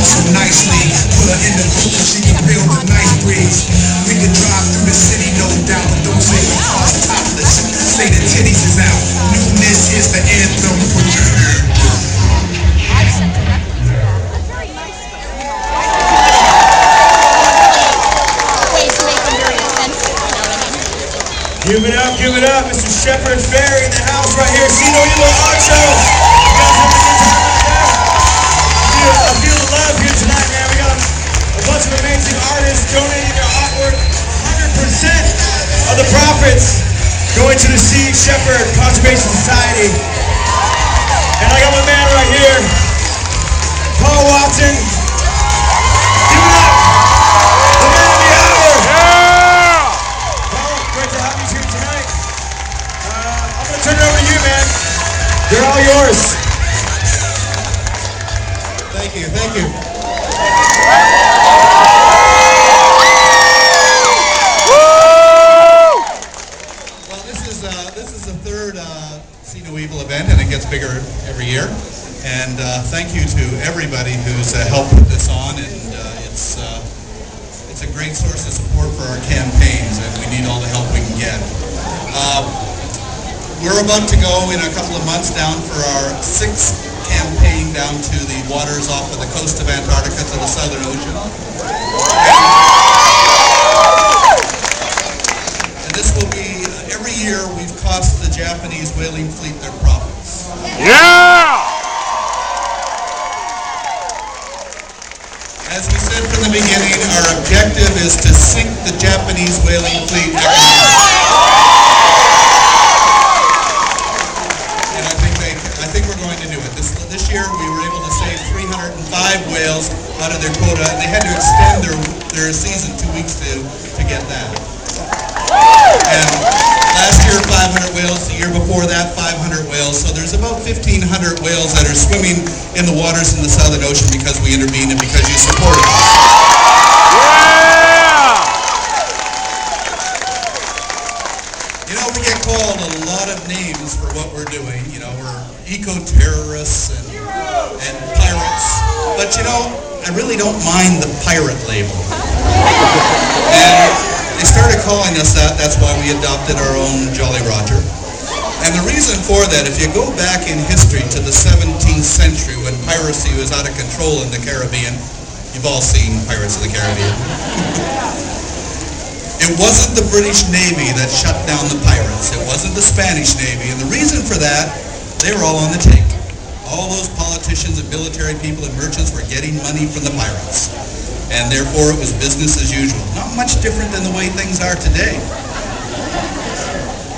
so nicely. Put her in the coupe, she can feel the nice breeze. We can drive through the city, no doubt, but don't say the car's topless. Say the titties is out. Newness is the anthem. Put your hand. Give it up, Mr. Shepard Fairey in the house right here. See no evil art show. You guys have a good time out there. I feel the love here tonight, man. We got a bunch of amazing artists donating their artwork. 100% of the profits going to the Sea Shepherd Conservation Society. And I got my man right here, Paul Watson. Give it up. The man of the hour. Paul, great to have you here tonight. I'm going to turn it over to you, man. They're all yours. Thank you, thank you. Well, this is the third See No Evil event, and it gets bigger every year. And thank you to everybody who's helped put this on, and it's a great source of support for our campaigns, and we need all the help we can get. We're about to go in a couple of months down for our 6th campaign down to the waters off of the coast of Antarctica to the Southern Ocean. And this will be, every year we've cost the Japanese whaling fleet their profits. Yeah! As we said from the beginning, our objective is to sink the Japanese whaling fleet economically. I think we're going to do it. This year we were able to save 305 whales out of their quota, and they had to extend their season 2 weeks to get that. And last year 500 whales, the year before that 500 whales, so there's about 1,500 whales that are swimming in the waters in the Southern Ocean because we intervened and because you supported us. You know, we get called a lot of names for what we're doing. You know, we're eco-terrorists and pirates. But you know, I really don't mind the pirate label. And they started calling us that. That's why we adopted our own Jolly Roger. And the reason for that, if you go back in history to the 17th century when piracy was out of control in the Caribbean, you've all seen Pirates of the Caribbean. It wasn't the British Navy that shut down the pirates. It wasn't the Spanish Navy. And the reason for that, they were all on the take. All those politicians and military people and merchants were getting money from the pirates. And therefore it was business as usual. Not much different than the way things are today.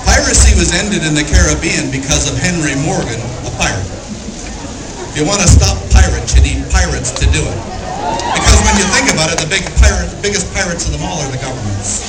Piracy was ended in the Caribbean because of Henry Morgan, a pirate. If you want to stop pirates, you need pirates to do it. Because when you think about it, the biggest pirates of them all are the governments.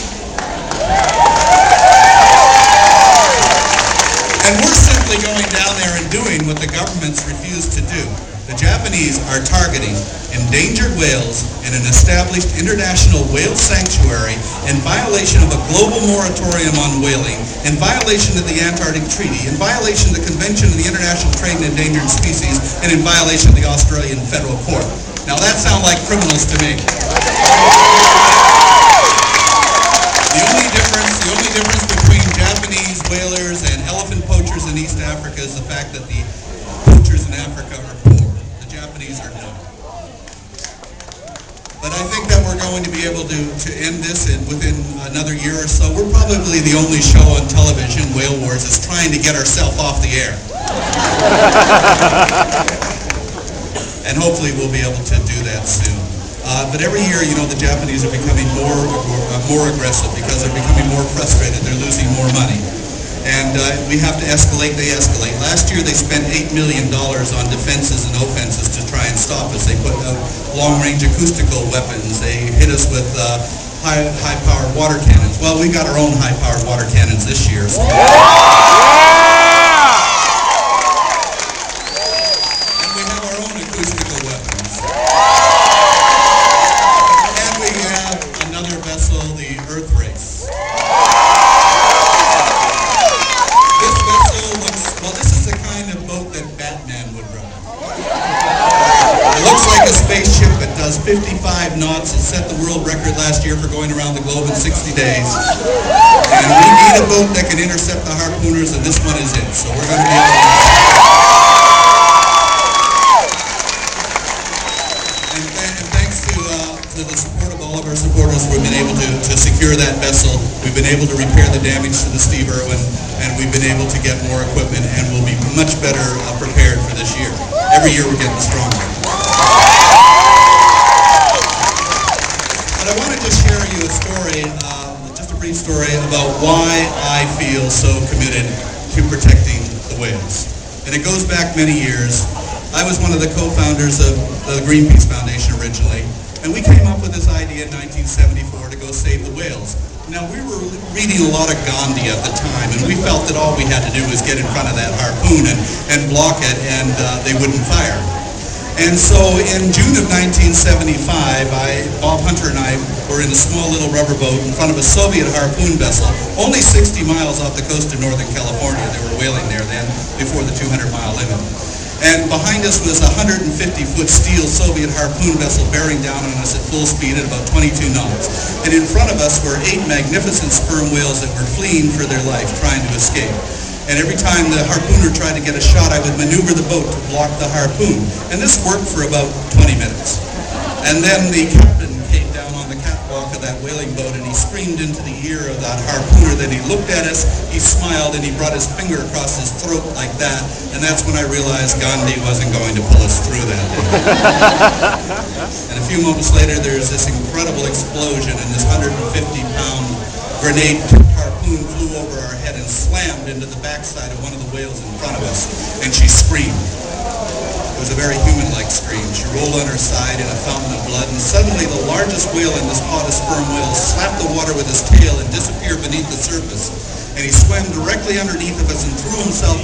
And we're simply going down there and doing what the governments refuse to do. The Japanese are targeting endangered whales in an established international whale sanctuary in violation of a global moratorium on whaling, in violation of the Antarctic Treaty, in violation of the Convention of the International Trade in Endangered Species, and in violation of the Australian Federal Court. Now that sounds like criminals to me. The only difference between Japanese whalers and elephant poachers in East Africa is the fact that the poachers in Africa are poor. The Japanese are not. But I think that we're going to be able to end this within another year or so. We're probably the only show on television, Whale Wars, that's trying to get ourselves off the air. And hopefully we'll be able to do that soon. But every year, you know, the Japanese are becoming more aggressive because they're becoming more frustrated. They're losing more money. And we have to escalate, they escalate. Last year they spent $8 million on defenses and offenses to try and stop us. They put out long-range acoustical weapons. They hit us with high-powered water cannons. Well, we got our own high-powered water cannons this year. So and we have our own acoustical weapons. And we have another vessel, the Earth Race. This is the kind of boat that Batman would run. It looks like a spaceship, but does 55 knots and set the world record last year for going around the globe in 60 days. And we need a boat that can intercept the harpooners, and this one is it. So we're going to be able to... And thanks to the support of all of our supporters, we've been able to secure that vessel. We've been able to repair the damage to the Steve Irwin, and we've been able to get more equipment, and we'll be much better prepared for this year. Every year we're getting stronger. But I want to just share you a story, just a brief story about why I feel so committed to protecting the whales. And it goes back many years. I was one of the co-founders of the Greenpeace Foundation originally, and we came up with this idea in 1974 to go save the whales. Now, we were reading a lot of Gandhi at the time, and we felt that all we had to do was get in front of that harpoon and block it, and they wouldn't fire. And so in June of 1975, Bob Hunter and I were in a small little rubber boat in front of a Soviet harpoon vessel, only 60 miles off the coast of Northern California. They were whaling there then, before the 200-mile limit. And behind us was a 150-foot steel Soviet harpoon vessel bearing down on us at full speed at about 22 knots. And in front of us were 8 magnificent sperm whales that were fleeing for their life, trying to escape. And every time the harpooner tried to get a shot, I would maneuver the boat to block the harpoon. And this worked for about 20 minutes. And then the captain came down on the catwalk of that whaling boat, and he screamed into the ear of that harpooner. Then he looked at us, he smiled, and he brought his finger across his throat like that. And that's when I realized Gandhi wasn't going to pull us through that. And a few moments later, there's this incredible explosion, and this 150-pound grenade harpoon flew over our head and slammed into the backside of one of the whales in front of us, and she screamed. It was a very human-like scream. She rolled on her side in a fountain of blood, and suddenly the largest whale in this pod of sperm whales slapped the water with his tail and disappeared beneath the surface. And he swam directly underneath of us and threw himself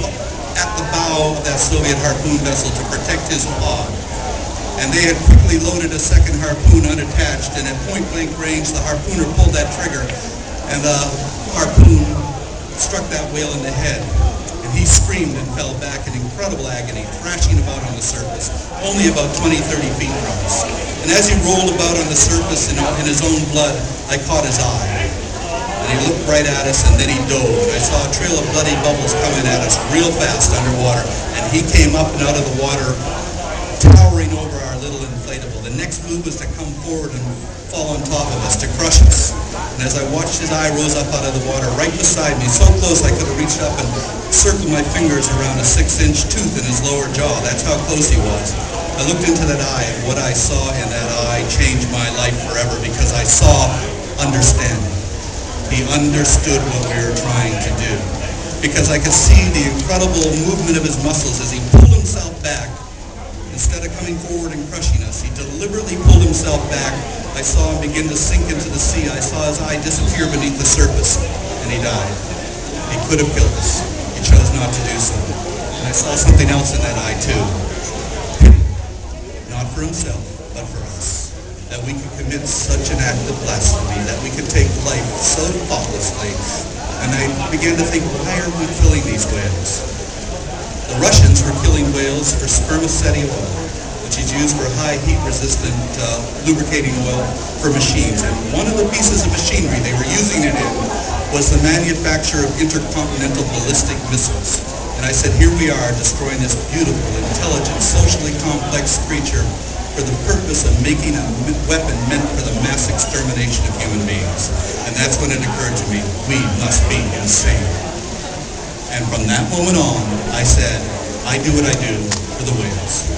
at the bow of that Soviet harpoon vessel to protect his pod. And they had quickly loaded a second harpoon unattached, and at point-blank range, the harpooner pulled that trigger, and the harpoon struck that whale in the head. And he screamed and fell back in incredible agony, thrashing about on the surface, only about 20, 30 feet from us. And as he rolled about on the surface in his own blood, I caught his eye. And he looked right at us, and then he dove. I saw a trail of bloody bubbles coming at us real fast underwater, and he came up and out of the water, towering over our little inflatable. The next move was to come forward and fall on top of us, to crush us. And as I watched, his eye rose up out of the water right beside me, so close I could have reached up and circled my fingers around a 6-inch tooth in his lower jaw. That's how close he was. I looked into that eye, and what I saw in that eye changed my life forever, because I saw understanding. He understood what we were trying to do, because I could see the incredible movement of his muscles as he pulled himself back. Instead of coming forward and crushing us, he deliberately pulled himself back. I saw him begin to sink into the sea. I saw his eye disappear beneath the surface, and he died. He could have killed us. He chose not to do so. And I saw something else in that eye, too. Pity. Not for himself, but for us. That we could commit such an act of blasphemy, that we could take life so thoughtlessly. And I began to think, why are we killing these whales? The Russians were killing whales for spermaceti oil, which is used for high heat-resistant lubricating oil for machines. And one of the pieces of machinery they were using it in was the manufacture of intercontinental ballistic missiles. And I said, here we are destroying this beautiful, intelligent, socially complex creature for the purpose of making a weapon meant for the mass extermination of human beings. And that's when it occurred to me, we must be insane. And from that moment on, I said, I do what I do for the whales.